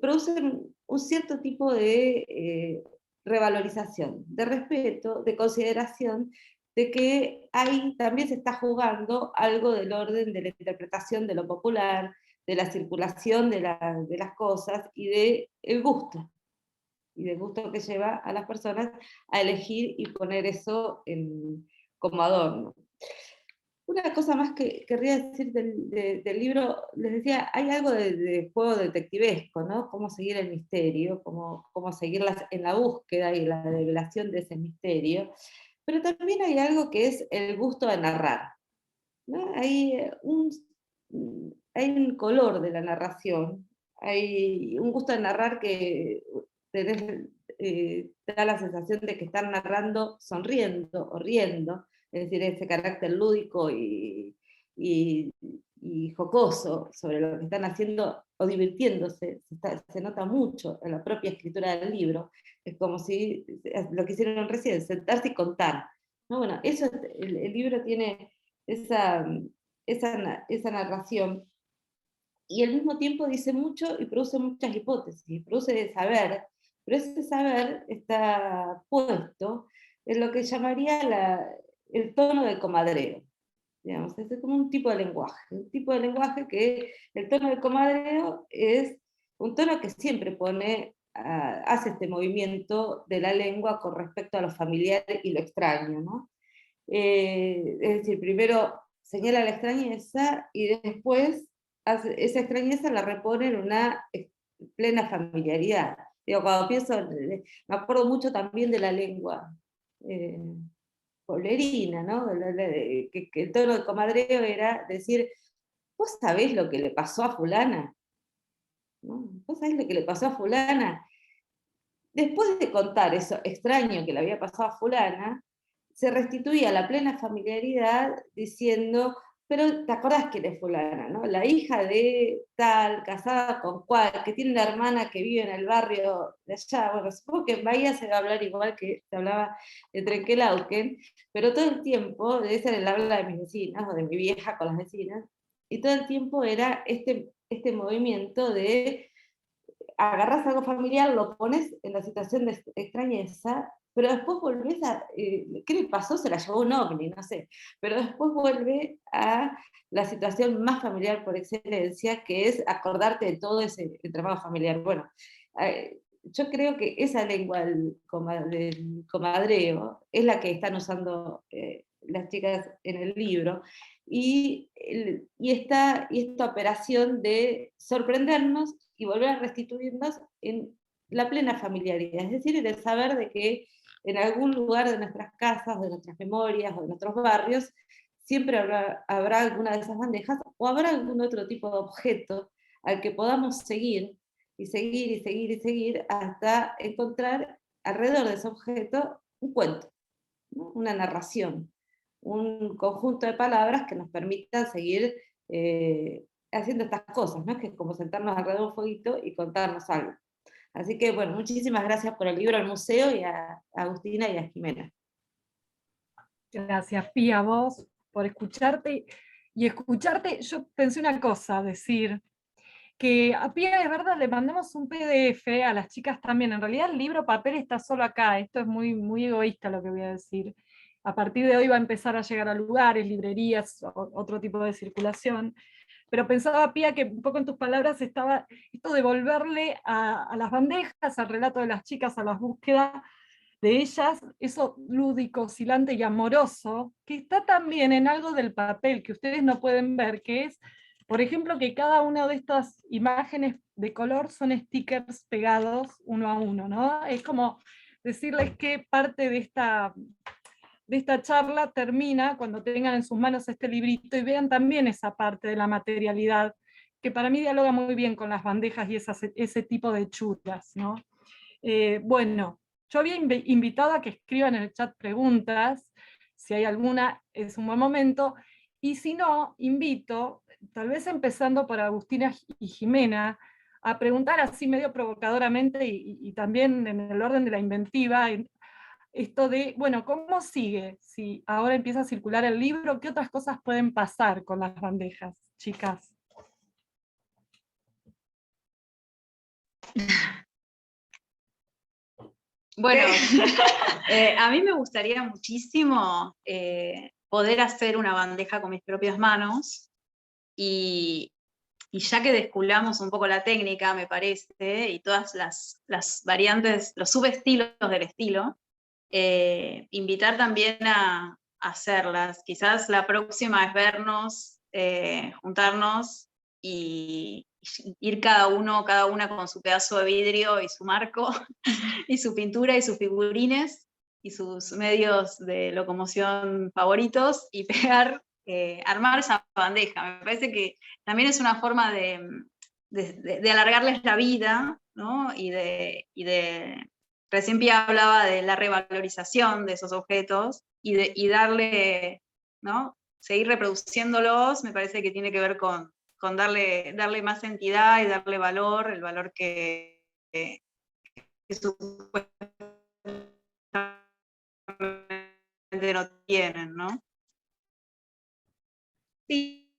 producen un cierto tipo de revalorización, de respeto, de consideración, de que ahí también se está jugando algo del orden de la interpretación de lo popular, de la circulación de las cosas y del gusto, y del gusto que lleva a las personas a elegir y poner eso como adorno. Una cosa más que querría decir del libro, les decía, hay algo de juego detectivesco, ¿no? Cómo seguir el misterio, cómo seguirlas en la búsqueda y la develación de ese misterio, pero también hay algo que es el gusto de narrar, ¿no? Hay un color de la narración, hay un gusto de narrar que da la sensación de que están narrando sonriendo o riendo, es decir, ese carácter lúdico y jocoso sobre lo que están haciendo o divirtiéndose, se nota mucho en la propia escritura del libro, es como si lo que hicieron recién, sentarse y contar, ¿no? Bueno, eso, el libro tiene esa narración, y al mismo tiempo dice mucho y produce muchas hipótesis, produce saber, pero ese saber está puesto en lo que llamaría el tono de comadreo. Digamos, es como un tipo de lenguaje que el tono de comadreo es un tono que siempre hace este movimiento de la lengua con respecto a lo familiar y lo extraño, ¿no? Es decir, primero señala la extrañeza y después esa extrañeza la repone en una plena familiaridad. Digo, cuando pienso, me acuerdo mucho también de la lengua pueblerina, ¿no? Que el tono de comadreo era decir, ¿vos sabés lo que le pasó a fulana? ¿No? ¿Vos sabés lo que le pasó a fulana? Después de contar eso extraño que le había pasado a fulana, se restituía la plena familiaridad diciendo, pero ¿te acordás que eres fulana, ¿no? La hija de tal, casada con cual, que tiene una hermana que vive en el barrio de allá. Bueno, supongo que en Bahía se va a hablar igual que se hablaba de Trenquelauquen, pero todo el tiempo, debe ser el habla de mis vecinas, o de mi vieja con las vecinas, y todo el tiempo era este movimiento de agarras algo familiar, lo pones en la situación de extrañeza, pero después volvés ¿qué le pasó? Se la llevó un ovni, no sé, pero después vuelve a la situación más familiar por excelencia, que es acordarte de todo ese trabajo familiar. Bueno, yo creo que esa lengua del comadreo es la que están usando las chicas en el libro, y esta operación de sorprendernos y volver a restituirnos en la plena familiaridad, es decir, en el saber de que en algún lugar de nuestras casas, de nuestras memorias o de nuestros barrios, siempre habrá alguna de esas bandejas, o habrá algún otro tipo de objeto al que podamos seguir, y seguir, y seguir, y seguir, hasta encontrar alrededor de ese objeto un cuento, ¿no? Una narración, un conjunto de palabras que nos permitan seguir haciendo estas cosas, ¿no? Que es como sentarnos alrededor de un fueguito y contarnos algo. Así que, bueno, muchísimas gracias por el libro al museo, y a Agustina y a Jimena. Gracias, Pía, a vos por escucharte. Y escucharte, yo pensé una cosa, decir, que a Pía, es verdad, le mandamos un PDF a las chicas también. En realidad el libro papel está solo acá, esto es muy, muy egoísta lo que voy a decir. A partir de hoy va a empezar a llegar a lugares, librerías, otro tipo de circulación. Pero pensaba, Pía, que un poco en tus palabras estaba esto de volverle a las bandejas, al relato de las chicas, a las búsquedas de ellas, eso lúdico, oscilante y amoroso, que está también en algo del papel que ustedes no pueden ver, que es, por ejemplo, que cada una de estas imágenes de color son stickers pegados uno a uno, ¿no? Es como decirles que parte de esta charla termina cuando tengan en sus manos este librito y vean también esa parte de la materialidad, que para mí dialoga muy bien con las bandejas y ese tipo de chutas, ¿no? Bueno, yo había invitado a que escriban en el chat preguntas, si hay alguna es un buen momento, y si no, invito, tal vez empezando por Agustina y Jimena, a preguntar así medio provocadoramente y también en el orden de la inventiva, esto de, bueno, ¿cómo sigue? Si ahora empieza a circular el libro, ¿qué otras cosas pueden pasar con las bandejas, chicas? Bueno, a mí me gustaría muchísimo poder hacer una bandeja con mis propias manos, y ya que desculamos un poco la técnica, me parece, y todas las variantes, los subestilos del estilo, invitar también a hacerlas. Quizás la próxima es vernos, juntarnos y ir cada una con su pedazo de vidrio y su marco, y su pintura y sus figurines y sus medios de locomoción favoritos, y pegar, armar esa bandeja. Me parece que también es una forma de alargarles la vida, ¿no? Recién Pia hablaba de la revalorización de esos objetos, y darle, ¿no? Seguir reproduciéndolos, me parece que tiene que ver con darle más entidad y darle valor, el valor que supuestamente no tienen, ¿no? Sí,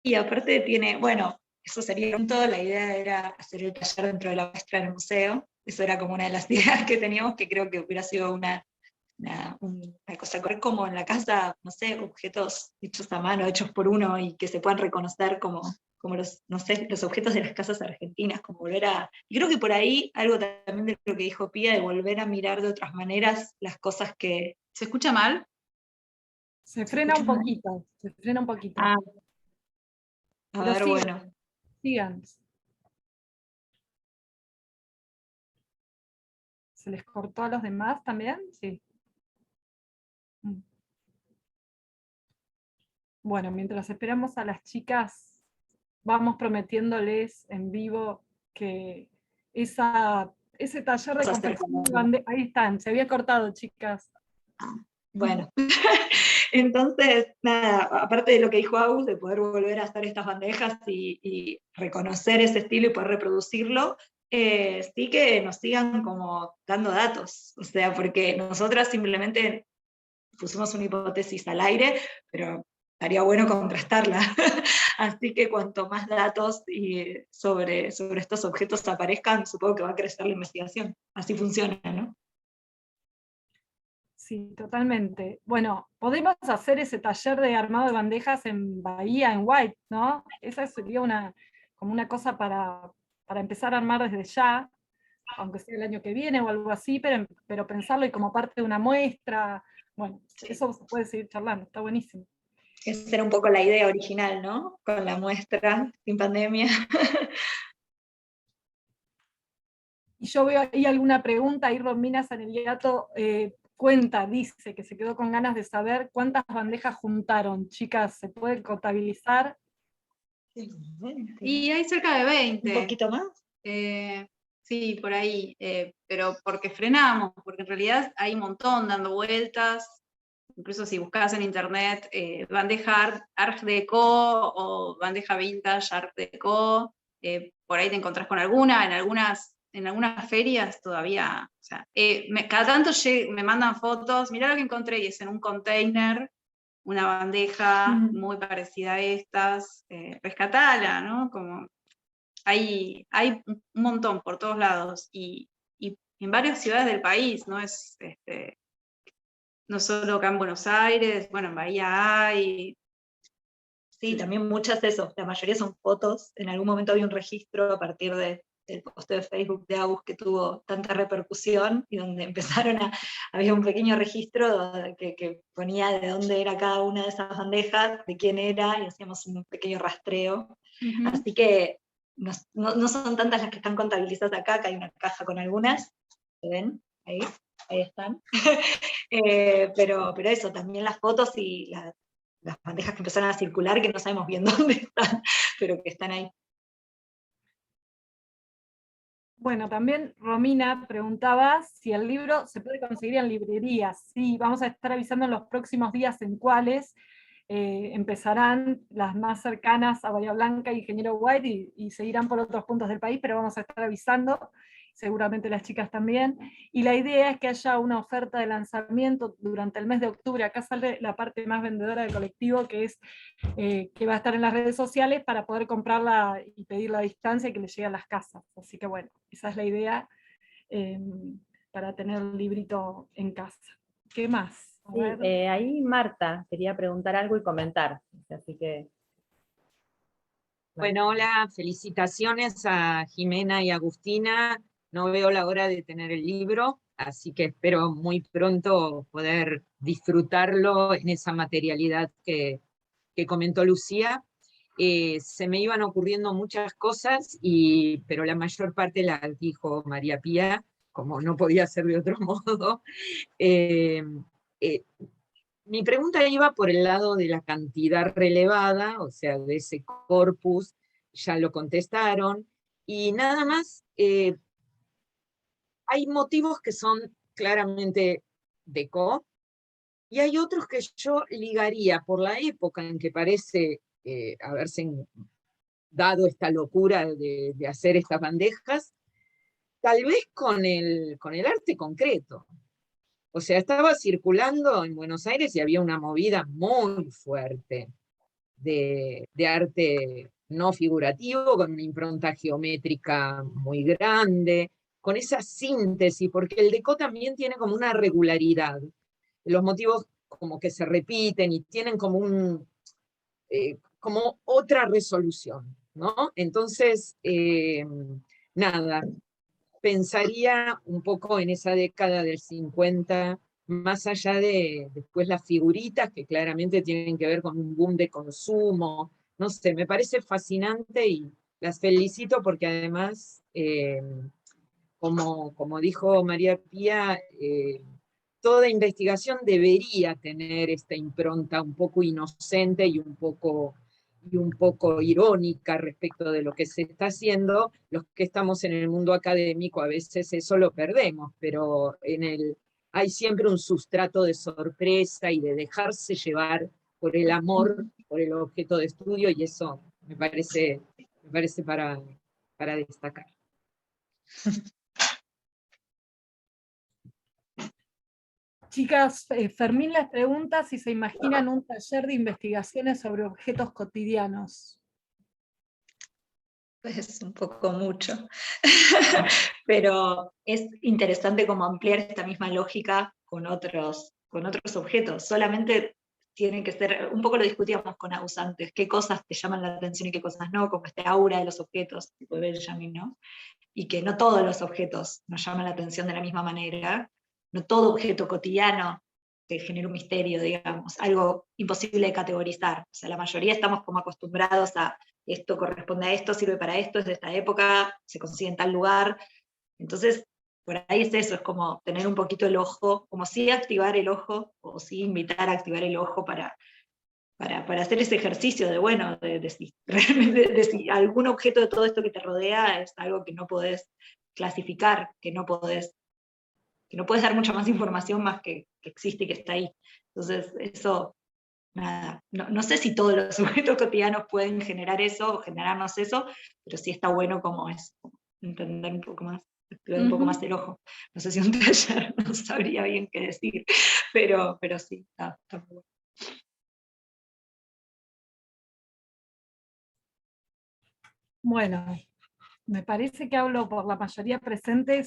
y aparte tiene, bueno, eso sería todo, la idea era hacer el taller dentro de la muestra en el museo, eso era como una de las ideas que teníamos, que creo que hubiera sido una cosa, como en la casa, no sé, objetos hechos a mano, hechos por uno, y que se puedan reconocer como los, no sé, los objetos de las casas argentinas, como volver a, y creo que por ahí, algo también de lo que dijo Pía, de volver a mirar de otras maneras las cosas que... ¿Se escucha mal? Se frena un poquito, se frena un poquito. Ah, a Pero ver, sigan, bueno. sigan. ¿Se les cortó a los demás también? Sí. Bueno, mientras esperamos a las chicas, vamos prometiéndoles en vivo que ese taller de Vamos a hacer confección de bandejas, ahí están, se había cortado, chicas. Bueno, entonces, nada, aparte de lo que dijo Agus, de poder volver a hacer estas bandejas y reconocer ese estilo y poder reproducirlo, sí que nos sigan como dando datos, o sea, porque nosotras simplemente pusimos una hipótesis al aire, pero estaría bueno contrastarla. Así que cuanto más datos sobre estos objetos aparezcan, supongo que va a crecer la investigación. Así funciona, ¿no? Sí, totalmente. Bueno, podemos hacer ese taller de armado de bandejas en Bahía, en White, ¿no? Esa sería como una cosa para empezar a armar desde ya, aunque sea el año que viene o algo así, pero pensarlo y como parte de una muestra. Bueno, Sí. eso se puede seguir charlando, está buenísimo. Esa era un poco la idea original, ¿no? Con la muestra sin pandemia. Y yo veo ahí alguna pregunta, ahí Romina Saneliato dice que se quedó con ganas de saber cuántas bandejas juntaron. Chicas, ¿se pueden contabilizar? Y hay cerca de 20. ¿Un poquito más? Sí, por ahí, pero porque frenamos, porque en realidad hay un montón dando vueltas. Incluso si buscas en internet bandeja Art Deco o bandeja vintage Art Deco, por ahí te encontrás con alguna, en algunas ferias todavía, o sea, cada tanto me mandan fotos, mirá lo que encontré, y es en un container, una bandeja muy parecida a estas, rescatala, ¿no? Como hay un montón por todos lados, y en varias ciudades del país, no es no solo acá en Buenos Aires, bueno, en Bahía hay. Sí, también muchas de esos, la mayoría son fotos. En algún momento había un registro a partir del posteo de Facebook de Agus que tuvo tanta repercusión, y donde había un pequeño registro que ponía de dónde era cada una de esas bandejas, de quién era, y hacíamos un pequeño rastreo. Así que no son tantas las que están contabilizadas acá, que hay una caja con algunas, ¿se ven? Ahí están. Pero eso, también las fotos y las bandejas que empezaron a circular, que no sabemos bien dónde están, pero que están ahí. Bueno, también Romina preguntaba si el libro se puede conseguir en librerías. Sí, vamos a estar avisando en los próximos días en cuáles empezarán las más cercanas a Bahía Blanca y Ingeniero White, y seguirán por otros puntos del país, pero vamos a estar avisando. seguramente las chicas también, y la idea es que haya una oferta de lanzamiento durante el mes de octubre. Acá sale la parte más vendedora del colectivo, que es que va a estar en las redes sociales para poder comprarla y pedirla a distancia y que le llegue a las casas. Así que bueno, esa es la idea para tener el librito en casa. ¿Qué más? A Sí, ver. ahí Marta quería preguntar algo y comentar, así que... Bueno, hola, felicitaciones a Jimena y Agustina. No veo la hora de tener el libro, así que espero muy pronto poder disfrutarlo en esa materialidad que comentó Lucía. Se me iban ocurriendo muchas cosas, pero la mayor parte las dijo María Pía, como no podía ser de otro modo. Eh, eh, Mi pregunta iba por el lado de la cantidad relevada, o sea, de ese corpus, ya lo contestaron, y nada más, hay motivos que son claramente deco, y hay otros que yo ligaría por la época en que parece haberse dado esta locura de hacer estas bandejas, tal vez con el arte concreto. O sea, estaba circulando en Buenos Aires y había una movida muy fuerte de arte no figurativo, con una impronta geométrica muy grande, con esa síntesis, porque el deco también tiene como una regularidad. Los motivos como que se repiten y tienen como como otra resolución, ¿no? Entonces, nada, pensaría un poco en esa década del 50, más allá de después las figuritas que claramente tienen que ver con un boom de consumo, no sé, me parece fascinante y las felicito porque además, como dijo María Pía, toda investigación debería tener esta impronta un poco inocente y un poco irónica respecto de lo que se está haciendo. Los que estamos en el mundo académico a veces eso lo perdemos, pero hay siempre un sustrato de sorpresa y de dejarse llevar por el amor, por el objeto de estudio, y eso me parece para destacar. Chicas, Fermín les pregunta si se imaginan un taller de investigaciones sobre objetos cotidianos. Es un poco mucho, pero es interesante como ampliar esta misma lógica con otros objetos. Solamente tienen que ser, un poco lo discutíamos con Agus antes, qué cosas te llaman la atención y qué cosas no, como este aura de los objetos, tipo Benjamin, ¿no? Y que no todos los objetos nos llaman la atención de la misma manera, no todo objeto cotidiano te genera un misterio, digamos, algo imposible de categorizar. O sea, la mayoría estamos como acostumbrados a esto corresponde a esto, sirve para esto, es de esta época, se consigue en tal lugar. Entonces, por ahí es eso, es como tener un poquito el ojo, como sí activar el ojo, o sí invitar a activar el ojo para hacer ese ejercicio de, bueno, de si realmente de si algún objeto de todo esto que te rodea es algo que no podés clasificar, que no podés dar mucha más información más que existe y que está ahí. Entonces, eso, nada, no sé si todos los objetos cotidianos pueden generar eso, o generarnos eso, pero sí está bueno como es, entender un poco más, activar un poco más el ojo. No sé si un taller no sabría bien qué decir, pero sí, está muy bueno. Bueno, me parece que hablo por la mayoría presente,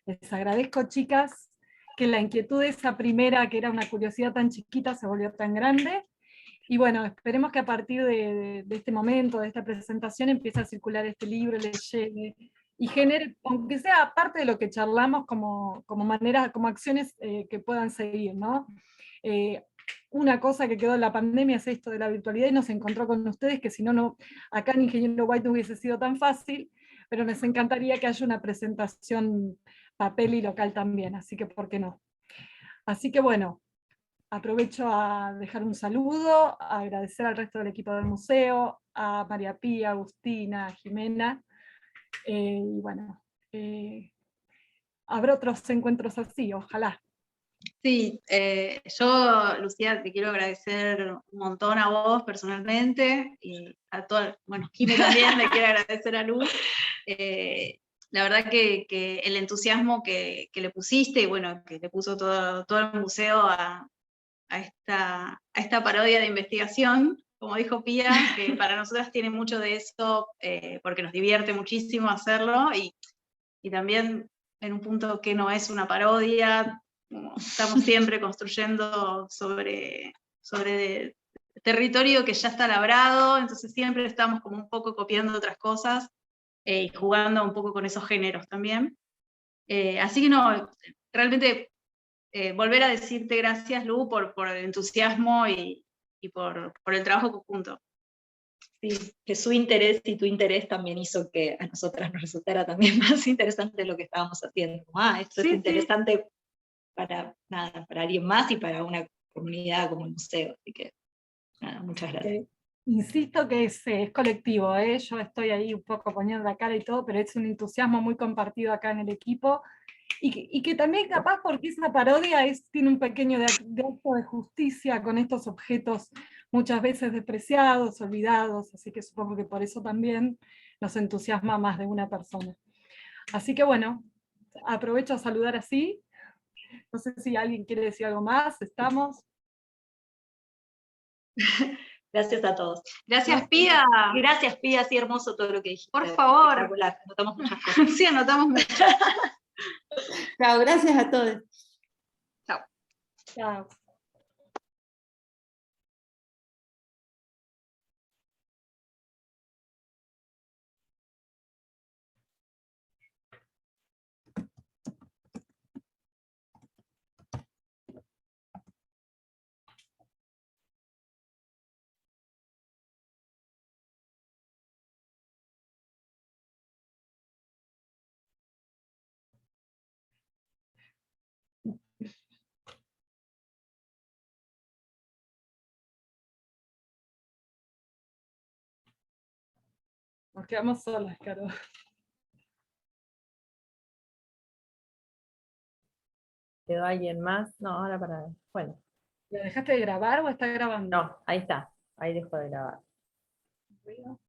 les agradezco, chicas, que la inquietud de esa primera, que era una curiosidad tan chiquita, se volvió tan grande. Y bueno, esperemos que a partir de este momento, de esta presentación, empiece a circular este libro, les llegue, y genere, aunque sea parte de lo que charlamos, como manera, como acciones que puedan seguir, ¿no? Una cosa que quedó de la pandemia es esto de la virtualidad, y nos encontró con ustedes, que si no, acá en Ingeniero White no hubiese sido tan fácil, pero nos encantaría que haya una presentación papel y local también, así que ¿por qué no? Así que bueno, aprovecho a dejar un saludo, a agradecer al resto del equipo del museo, a María Pía, Agustina, a Jimena, y bueno, habrá otros encuentros así, ojalá. Sí, yo, Lucía, te quiero agradecer un montón a vos personalmente, y a todas, bueno, Jimé también le quiero agradecer a Luz. la verdad que el entusiasmo que le pusiste, y bueno, que le puso todo el museo a esta parodia de investigación, como dijo Pía, que para nosotras tiene mucho de eso, porque nos divierte muchísimo hacerlo, y también en un punto que no es una parodia, estamos siempre construyendo sobre territorio que ya está labrado, entonces siempre estamos como un poco copiando otras cosas, y jugando un poco con esos géneros también. Así que no, realmente volver a decirte gracias, Lu, por el entusiasmo y por el trabajo conjunto. Sí, que su interés y tu interés también hizo que a nosotras nos resultara también más interesante lo que estábamos haciendo. Esto es Sí, sí. interesante para alguien más y para una comunidad como el museo. Así que, nada, muchas gracias. Insisto que es colectivo, ¿eh? Yo estoy ahí un poco poniendo la cara y todo, pero es un entusiasmo muy compartido acá en el equipo, y que también capaz porque esa parodia tiene un pequeño de acto de justicia con estos objetos muchas veces despreciados, olvidados, así que supongo que por eso también nos entusiasma a más de una persona. Así que bueno, aprovecho a saludar así. No sé si alguien quiere decir algo más. ¿Estamos? Gracias a todos. Gracias, Pía. Gracias, Pía, así hermoso todo lo que dijiste. Por favor. Espectacular, notamos muchas cosas. Sí, anotamos mucho. Chao, gracias a todos. Chao. Nos quedamos solas, Caro. ¿Quedó alguien más? No, ahora para... Bueno, ¿Lo dejaste de grabar o está grabando? no, ahí está. Ahí dejo de grabar.